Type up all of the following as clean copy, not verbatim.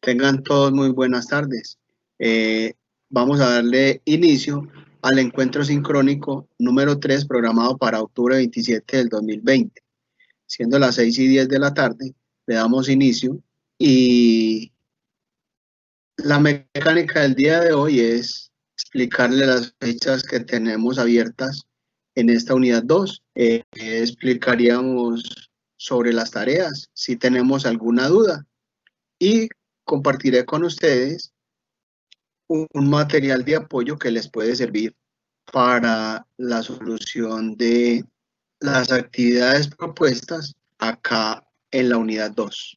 Tengan todos muy buenas tardes. Vamos a darle inicio al encuentro sincrónico número 3 programado para octubre 27 del 2020. Siendo las 6:10 de la tarde, le damos inicio y la mecánica del día de hoy es explicarle las fechas que tenemos abiertas en esta unidad 2. Explicaríamos sobre las tareas, si tenemos alguna duda, y compartiré con ustedes un material de apoyo que les puede servir para la solución de las actividades propuestas acá en la unidad 2.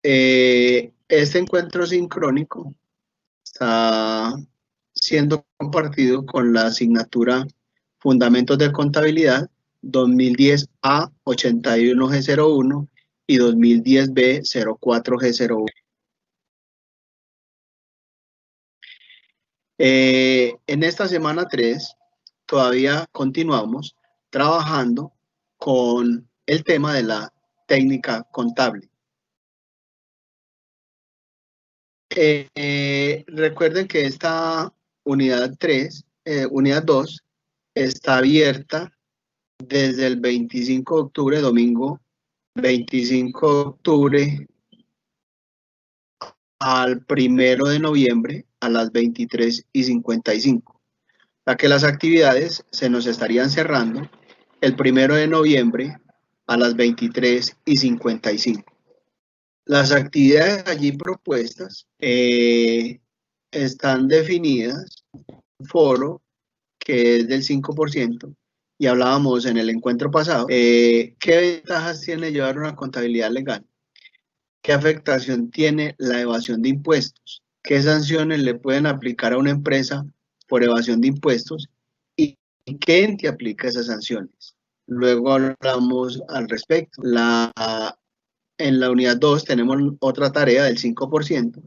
Este encuentro sincrónico está siendo compartido con la asignatura Fundamentos de Contabilidad 2010 A 81G01 y 2010 B 04G01. En esta semana 3 todavía continuamos trabajando con el tema de la técnica contable. Recuerden que esta unidad 2 está abierta desde el 25 de octubre, domingo 25 de octubre, al 1 de noviembre a las 23:55. O sea que las actividades se nos estarían cerrando el 1 de noviembre a las 23:55. Las actividades allí propuestas están definidas en un foro que es del 5%, y hablábamos en el encuentro pasado, ¿qué ventajas tiene llevar una contabilidad legal? ¿Qué afectación tiene la evasión de impuestos? ¿Qué sanciones le pueden aplicar a una empresa por evasión de impuestos? ¿Y qué ente aplica esas sanciones? Luego hablamos al respecto. En la unidad 2 tenemos otra tarea del 5%.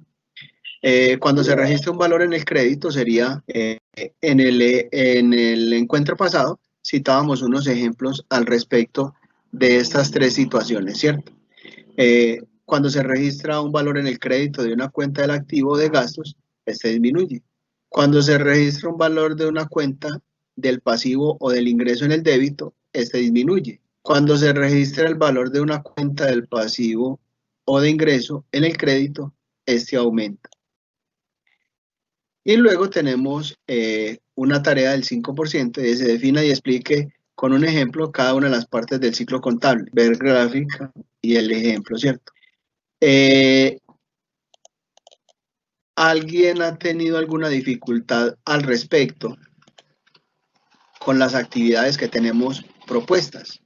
Cuando se registra un valor en el crédito sería, en el encuentro pasado citábamos unos ejemplos al respecto de estas tres situaciones, ¿cierto? Cuando se registra un valor en el crédito de una cuenta del activo de gastos, este disminuye. Cuando se registra un valor de una cuenta del pasivo o del ingreso en el débito, este disminuye. Cuando se registra el valor de una cuenta del pasivo o de ingreso en el crédito, este aumenta. Y luego tenemos una tarea del 5%, y se defina y explique con un ejemplo cada una de las partes del ciclo contable, ver gráfica y el ejemplo, ¿cierto? ¿Alguien ha tenido alguna dificultad al respecto con las actividades que tenemos propuestas?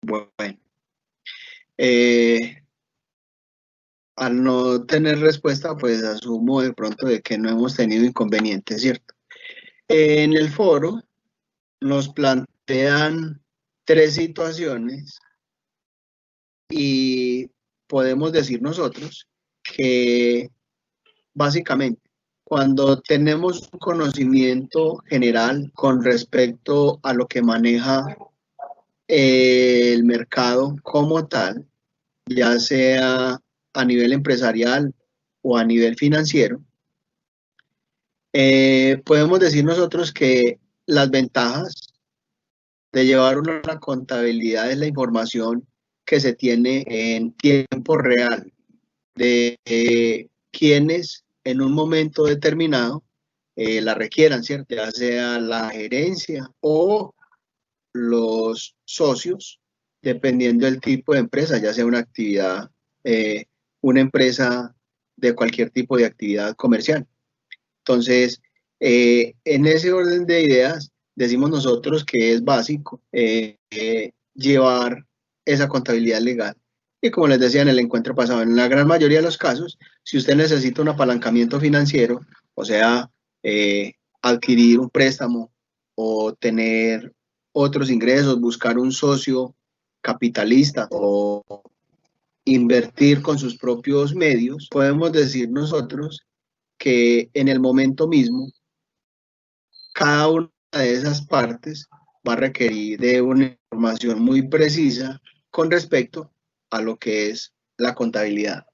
Bueno, al no tener respuesta, pues asumo de pronto de que no hemos tenido inconvenientes, ¿cierto? En el foro nos plantean tres situaciones y podemos decir nosotros que básicamente cuando tenemos un conocimiento general con respecto a lo que maneja el mercado como tal, ya sea a nivel empresarial o a nivel financiero, podemos decir nosotros que las ventajas de llevar una contabilidad es la información que se tiene en tiempo real de quienes en un momento determinado la requieran, ¿cierto? Ya sea la gerencia o los socios, dependiendo del tipo de empresa, ya sea una actividad, una empresa de cualquier tipo de actividad comercial. Entonces, en ese orden de ideas, decimos nosotros que es básico llevar esa contabilidad legal. Y como les decía en el encuentro pasado, en la gran mayoría de los casos, si usted necesita un apalancamiento financiero, o sea, adquirir un préstamo o tener otros ingresos, buscar un socio capitalista o invertir con sus propios medios, podemos decir nosotros que en el momento mismo, cada una de esas partes va a requerir de una información muy precisa con respecto a lo que es la contabilidad.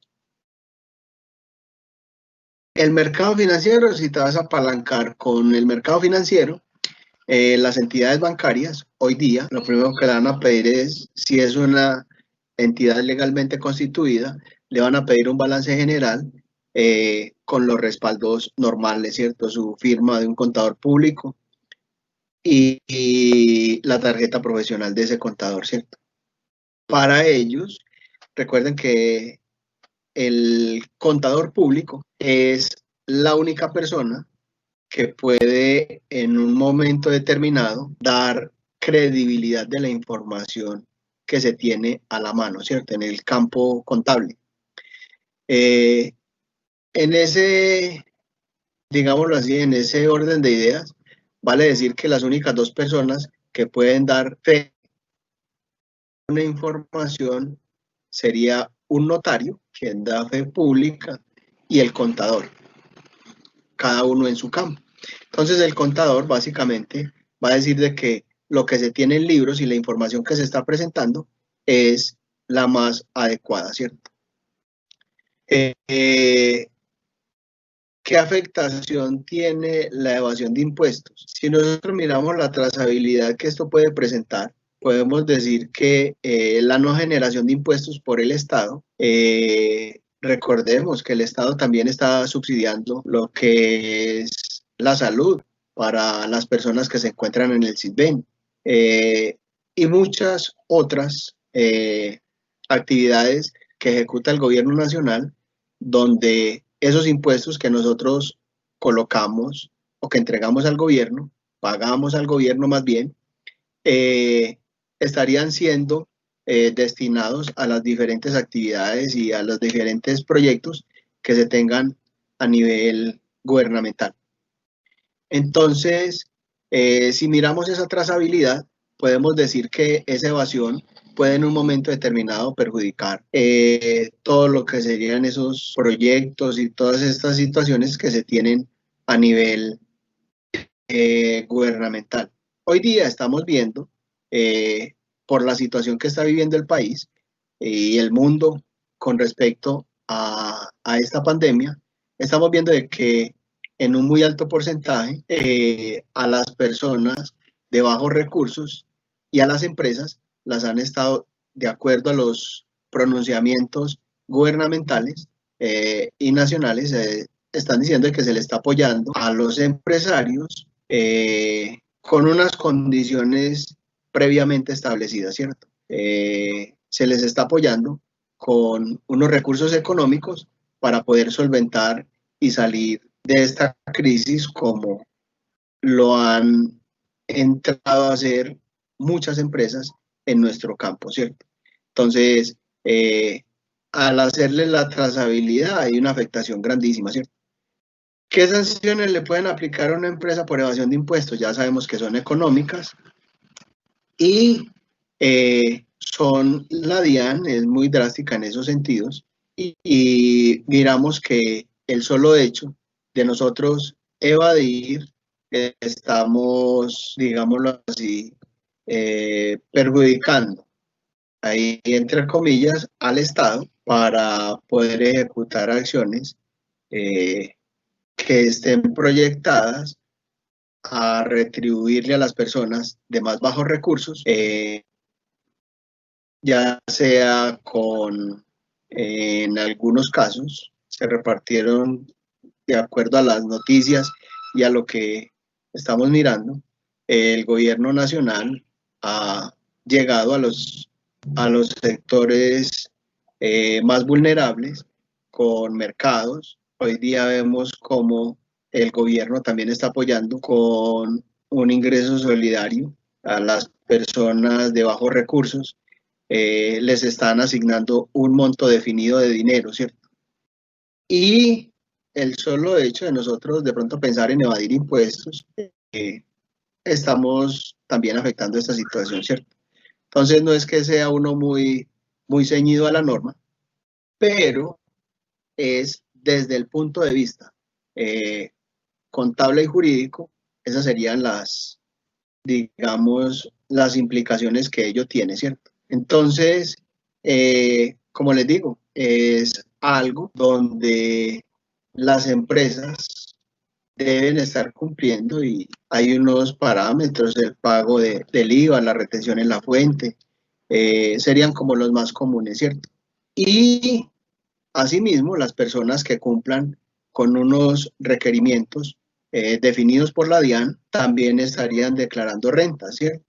El mercado financiero, si te vas a apalancar con el mercado financiero, las entidades bancarias, hoy día, lo primero que le van a pedir es, si es una entidad legalmente constituida, le van a pedir un balance general con los respaldos normales, ¿cierto? Su firma de un contador público y la tarjeta profesional de ese contador, ¿cierto? Para ellos, recuerden que el contador público es la única persona que puede en un momento determinado dar credibilidad de la información que se tiene a la mano, ¿cierto? En el campo contable. En ese, digámoslo así, en ese orden de ideas, vale decir que las únicas dos personas que pueden dar fe a una información sería un notario, quien da fe pública, y el contador, cada uno en su campo. Entonces el contador básicamente va a decir de que lo que se tiene en libros y la información que se está presentando es la más adecuada, ¿cierto? ¿Qué afectación tiene la evasión de impuestos? Si nosotros miramos la trazabilidad que esto puede presentar, podemos decir que la no generación de impuestos por el Estado, recordemos que el Estado también está subsidiando lo que es la salud para las personas que se encuentran en el SISBEN y muchas otras actividades que ejecuta el gobierno nacional, donde esos impuestos que nosotros colocamos o que entregamos al gobierno, pagamos al gobierno más bien, estarían siendo destinados a las diferentes actividades y a los diferentes proyectos que se tengan a nivel gubernamental. Entonces, si miramos esa trazabilidad, podemos decir que esa evasión puede en un momento determinado perjudicar todo lo que serían esos proyectos y todas estas situaciones que se tienen a nivel gubernamental. Hoy día estamos viendo, por la situación que está viviendo el país y el mundo con respecto a esta pandemia, estamos viendo de que en un muy alto porcentaje a las personas de bajos recursos y a las empresas las han estado, de acuerdo a los pronunciamientos gubernamentales y nacionales, están diciendo que se le está apoyando a los empresarios con unas condiciones previamente establecidas, ¿cierto? Se les está apoyando con unos recursos económicos para poder solventar y salir de esta crisis como lo han entrado a hacer muchas empresas en nuestro campo, ¿cierto? Entonces, al hacerle la trazabilidad hay una afectación grandísima, ¿cierto? ¿Qué sanciones le pueden aplicar a una empresa por evasión de impuestos? Ya sabemos que son económicas y la DIAN es muy drástica en esos sentidos y miramos que el solo hecho de nosotros evadir, estamos, digámoslo así, perjudicando, ahí entre comillas, al Estado para poder ejecutar acciones que estén proyectadas a retribuirle a las personas de más bajos recursos, ya sea en algunos casos, se repartieron de acuerdo a las noticias y a lo que estamos mirando, el gobierno nacional ha llegado a los sectores más vulnerables con mercados. Hoy día vemos como el gobierno también está apoyando con un ingreso solidario a las personas de bajos recursos. Les están asignando un monto definido de dinero, ¿cierto? Y el solo hecho de nosotros de pronto pensar en evadir impuestos, estamos también afectando esta situación, ¿cierto? Entonces no es que sea uno muy ceñido a la norma, pero es desde el punto de vista contable y jurídico, esas serían las, digamos, las implicaciones que ello tiene, ¿cierto? Entonces, como les digo, es algo donde las empresas deben estar cumpliendo y hay unos parámetros, el pago del IVA, la retención en la fuente, serían como los más comunes, ¿cierto? Y asimismo, las personas que cumplan con unos requerimientos definidos por la DIAN también estarían declarando renta, ¿cierto?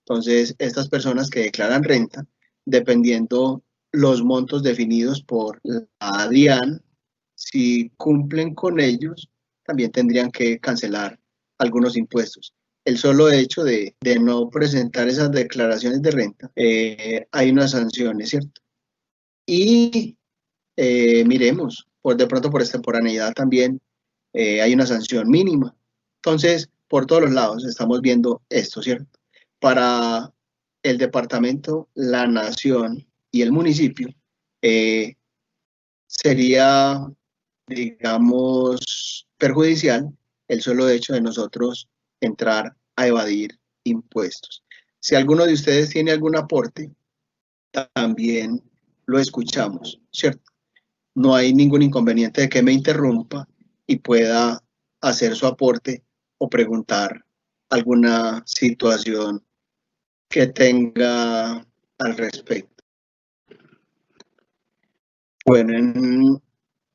Entonces, estas personas que declaran renta, dependiendo los montos definidos por la DIAN, si cumplen con ellos, también tendrían que cancelar algunos impuestos. El solo hecho de no presentar esas declaraciones de renta, hay unas sanciones, ¿cierto? Y miremos, por de pronto por extemporaneidad también hay una sanción mínima. Entonces, por todos los lados estamos viendo esto, ¿cierto? Para el departamento, la nación y el municipio, sería, digamos, perjudicial el solo hecho de nosotros entrar a evadir impuestos. Si alguno de ustedes tiene algún aporte, también lo escuchamos, ¿cierto? No hay ningún inconveniente de que me interrumpa y pueda hacer su aporte o preguntar alguna situación que tenga al respecto. Bueno,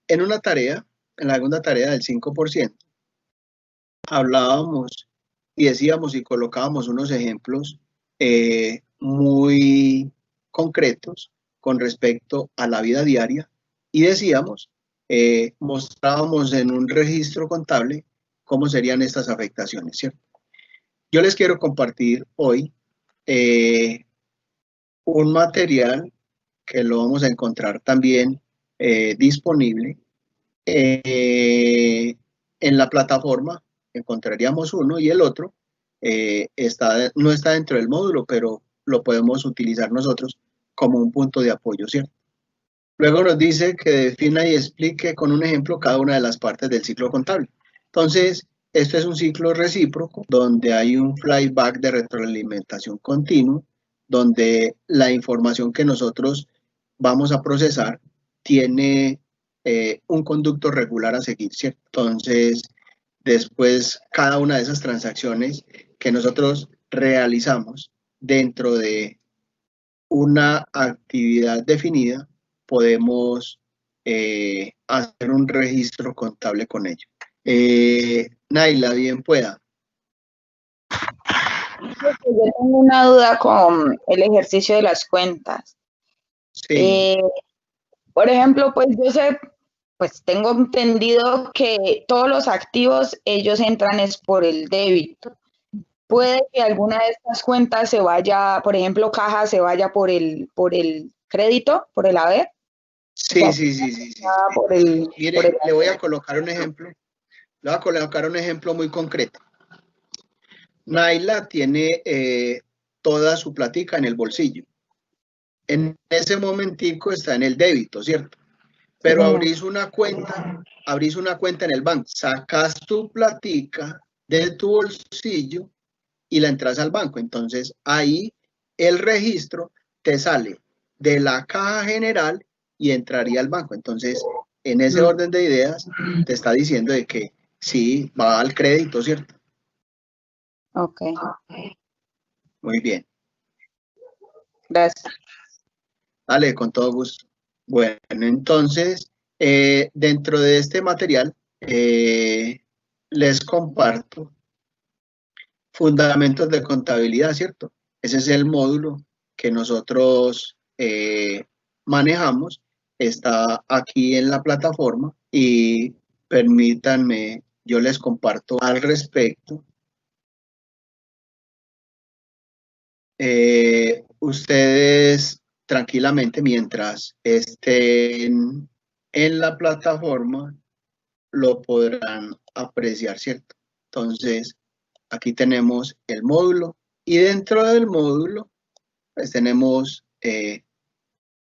en una tarea, en la segunda tarea del 5%, hablábamos y decíamos y colocábamos unos ejemplos muy concretos con respecto a la vida diaria y decíamos, mostrábamos en un registro contable cómo serían estas afectaciones, ¿cierto? Yo les quiero compartir hoy un material que lo vamos a encontrar también disponible en la plataforma. Encontraríamos uno y el otro no está dentro del módulo, pero lo podemos utilizar nosotros como un punto de apoyo, ¿cierto? Luego nos dice que defina y explique con un ejemplo cada una de las partes del ciclo contable. Entonces, esto es un ciclo recíproco donde hay un flyback de retroalimentación continua, donde la información que nosotros vamos a procesar tiene un conducto regular a seguir, ¿cierto? Entonces, después, cada una de esas transacciones que nosotros realizamos dentro de una actividad definida, podemos hacer un registro contable con ello. Naila, bien pueda. Yo tengo una duda con el ejercicio de las cuentas. Sí. Por ejemplo, pues yo sé, pues tengo entendido que todos los activos, ellos entran es por el débito. Puede que alguna de estas cuentas se vaya, por ejemplo, caja se vaya por el crédito, por el haber. O sea, Sí. por el, Mire, por el le voy a colocar un ejemplo. Le voy a colocar un ejemplo muy concreto. Naila tiene toda su platica en el bolsillo. En ese momentico está en el débito, ¿cierto? Pero abrís una cuenta en el banco, sacas tu platica de tu bolsillo y la entras al banco. Entonces ahí el registro te sale de la caja general y entraría al banco. Entonces, en ese orden de ideas, te está diciendo de que sí, va al crédito, ¿cierto? Ok. Muy bien. Gracias. Dale, con todo gusto. Bueno, entonces, dentro de este material, les comparto fundamentos de contabilidad, ¿cierto? Ese es el módulo que nosotros manejamos. Está aquí en la plataforma y permítanme, yo les comparto al respecto. Ustedes tranquilamente, mientras estén en la plataforma, lo podrán apreciar, ¿cierto? Entonces, aquí tenemos el módulo y dentro del módulo, pues tenemos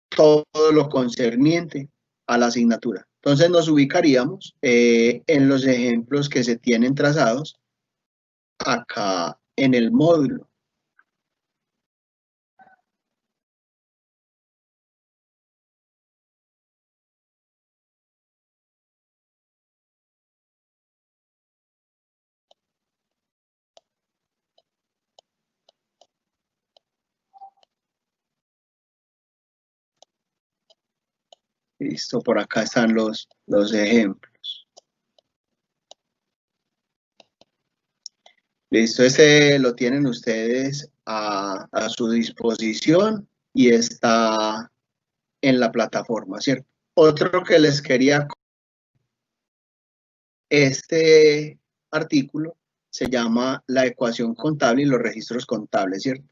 todo lo concerniente a la asignatura. Entonces nos ubicaríamos en los ejemplos que se tienen trazados acá en el módulo. Listo, por acá están los ejemplos. Listo, ese lo tienen ustedes a su disposición y está en la plataforma, ¿cierto? Otro que les quería, este artículo se llama La ecuación contable y los registros contables, ¿cierto?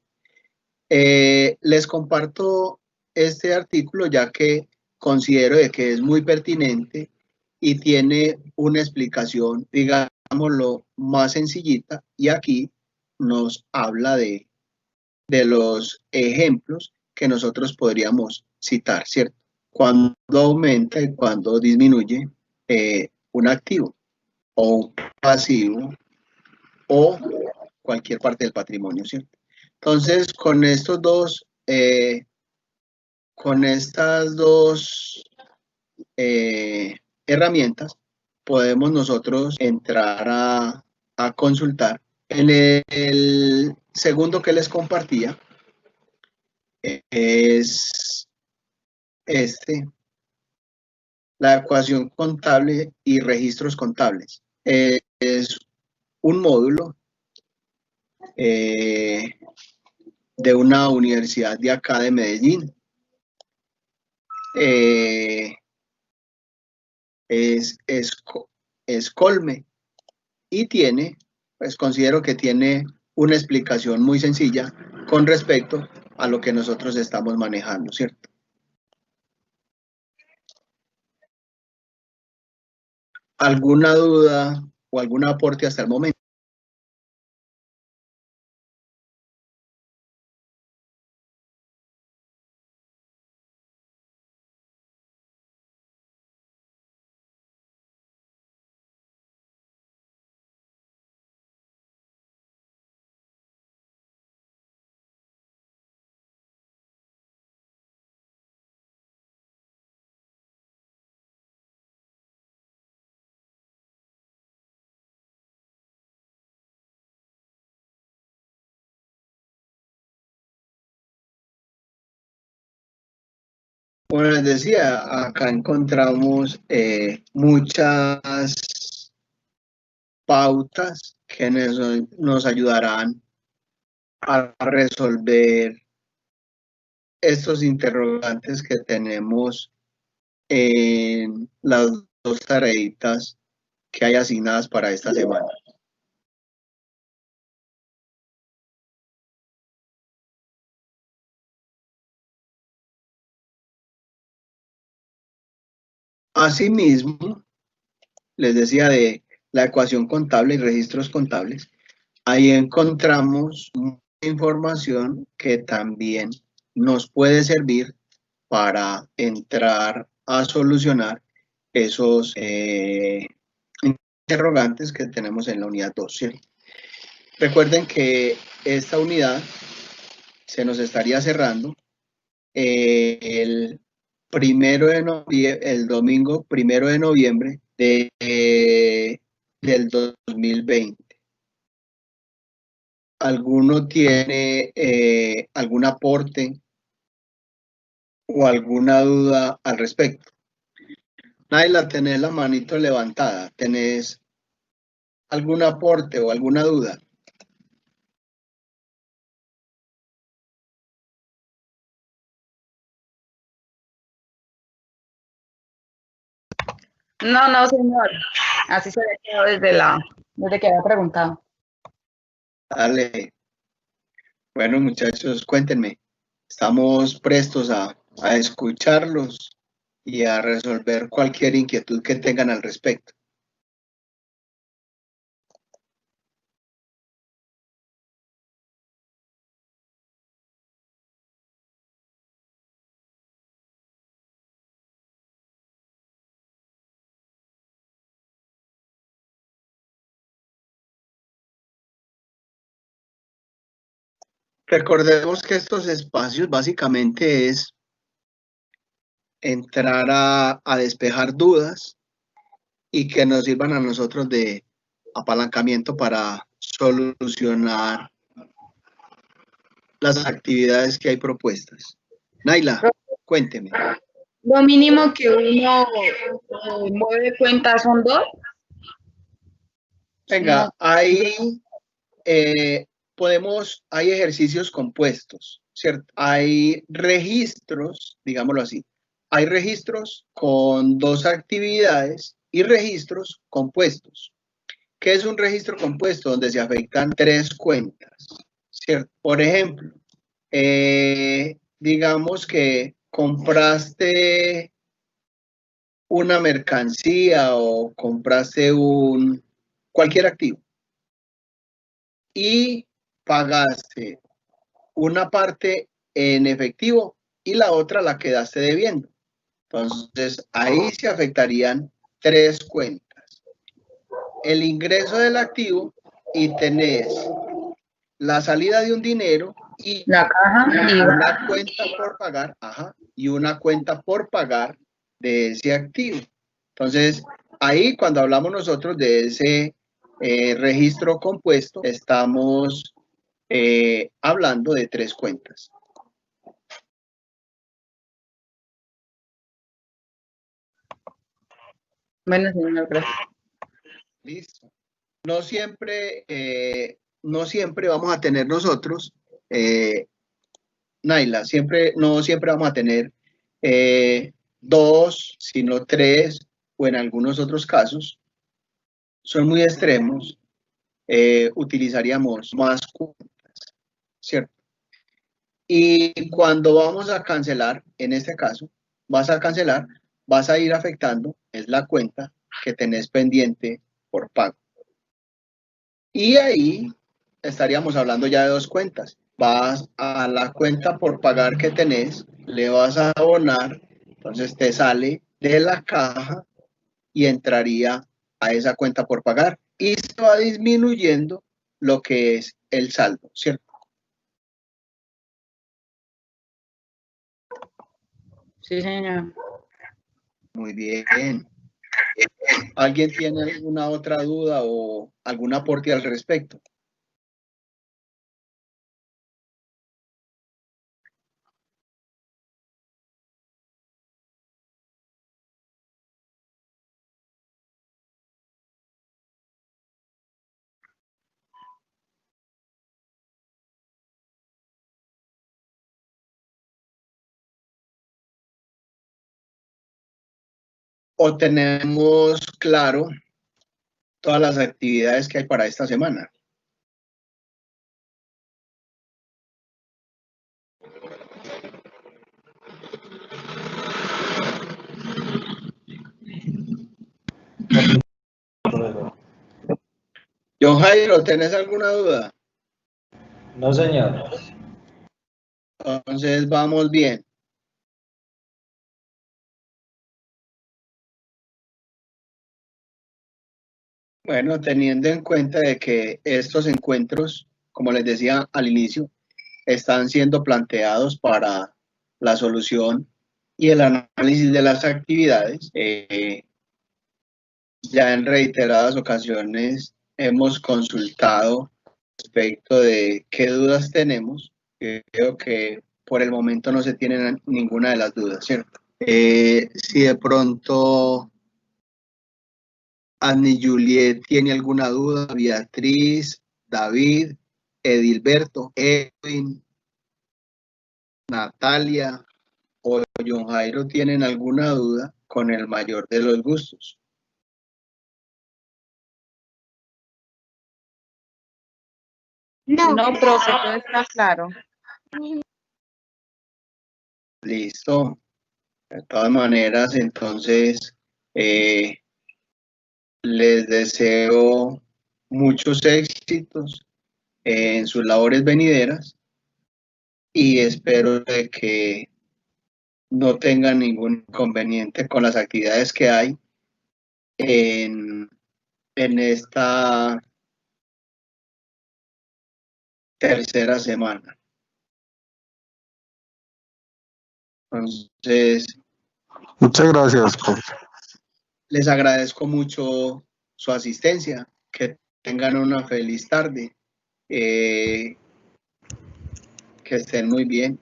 Les comparto este artículo ya que considero de que es muy pertinente y tiene una explicación, digámoslo, más sencillita, y aquí nos habla de los ejemplos que nosotros podríamos citar, ¿cierto? Cuando aumenta y cuando disminuye un activo o un pasivo o cualquier parte del patrimonio, ¿cierto? Entonces, con estas dos herramientas, podemos nosotros entrar a consultar. En el segundo que les compartía es la ecuación contable y registros contables. Es un módulo de una universidad de acá de Medellín. Es Colme y pues considero que tiene una explicación muy sencilla con respecto a lo que nosotros estamos manejando, ¿cierto? ¿Alguna duda o algún aporte hasta el momento? Bueno, les decía, acá encontramos muchas pautas que nos ayudarán a resolver estos interrogantes que tenemos en las dos tareitas que hay asignadas para esta semana. Asimismo, les decía de la ecuación contable y registros contables, ahí encontramos información que también nos puede servir para entrar a solucionar esos interrogantes que tenemos en la unidad 2, ¿cierto? Recuerden que esta unidad se nos estaría cerrando el el domingo 1 de noviembre del 2020. ¿Alguno tiene algún aporte o alguna duda al respecto? Naila, tenés la manito levantada. ¿Tenés algún aporte o alguna duda? No, no, señor. Así se había quedado desde que había preguntado. Dale. Bueno, muchachos, cuéntenme. Estamos prestos a escucharlos y a resolver cualquier inquietud que tengan al respecto. Recordemos que estos espacios básicamente es entrar a despejar dudas y que nos sirvan a nosotros de apalancamiento para solucionar las actividades que hay propuestas. Naila, cuénteme. Lo mínimo que uno mueve cuentas son 2. Venga, No. ahí hay ejercicios compuestos, ¿cierto? Hay registros, digámoslo así. Hay registros con 2 actividades y registros compuestos. ¿Qué es un registro compuesto? Donde se afectan 3 cuentas, ¿cierto? Por ejemplo, digamos que compraste una mercancía o compraste cualquier activo y pagaste una parte en efectivo y la otra la quedaste debiendo. Entonces, ahí se afectarían 3 cuentas. El ingreso del activo y tenés la salida de un dinero y La caja y una cuenta por pagar, y una cuenta por pagar de ese activo. Entonces, ahí cuando hablamos nosotros de ese registro compuesto, estamos hablando de 3 cuentas. bueno, señor, gracias. Listo. No siempre vamos a tener nosotros, Naila, no siempre vamos a tener 2, sino 3, o en algunos otros casos, son muy extremos, utilizaríamos más cuentas, ¿cierto? Y cuando vamos a cancelar, en este caso, vas a ir afectando, es la cuenta que tenés pendiente por pago. Y ahí estaríamos hablando ya de 2 cuentas. Vas a la cuenta por pagar que tenés, le vas a abonar, entonces te sale de la caja y entraría a esa cuenta por pagar. Y se va disminuyendo lo que es el saldo, ¿cierto? Sí, señor. Muy bien. ¿Alguien tiene alguna otra duda o algún aporte al respecto? ¿O tenemos claro todas las actividades que hay para esta semana? John Jairo, ¿tenés alguna duda? No, señor. Entonces vamos bien. Bueno, teniendo en cuenta de que estos encuentros, como les decía al inicio, están siendo planteados para la solución y el análisis de las actividades, ya en reiteradas ocasiones hemos consultado respecto de qué dudas tenemos. Creo que por el momento no se tiene ninguna de las dudas, ¿cierto? Si de pronto Annie Juliet tiene alguna duda, Beatriz, David, Edilberto, Edwin, Natalia o John Jairo tienen alguna duda, con el mayor de los gustos. No, profe, todo está claro. Listo. De todas maneras, entonces, les deseo muchos éxitos en sus labores venideras y espero de que no tengan ningún inconveniente con las actividades que hay en esta tercera semana. Entonces, Muchas gracias, profe. les agradezco mucho su asistencia, que tengan una feliz tarde, que estén muy bien,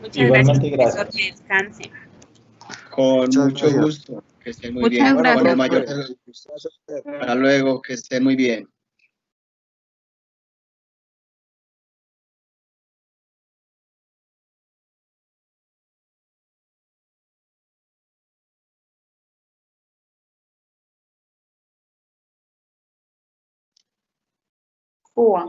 Muchas Igualmente, gracias, profesor, gracias. que descanse. con Muchas mucho gracias. gusto, que estén muy Muchas bien, gracias. con el mayor Profe. de los gustos. Hasta luego, que estén muy bien. Cuba.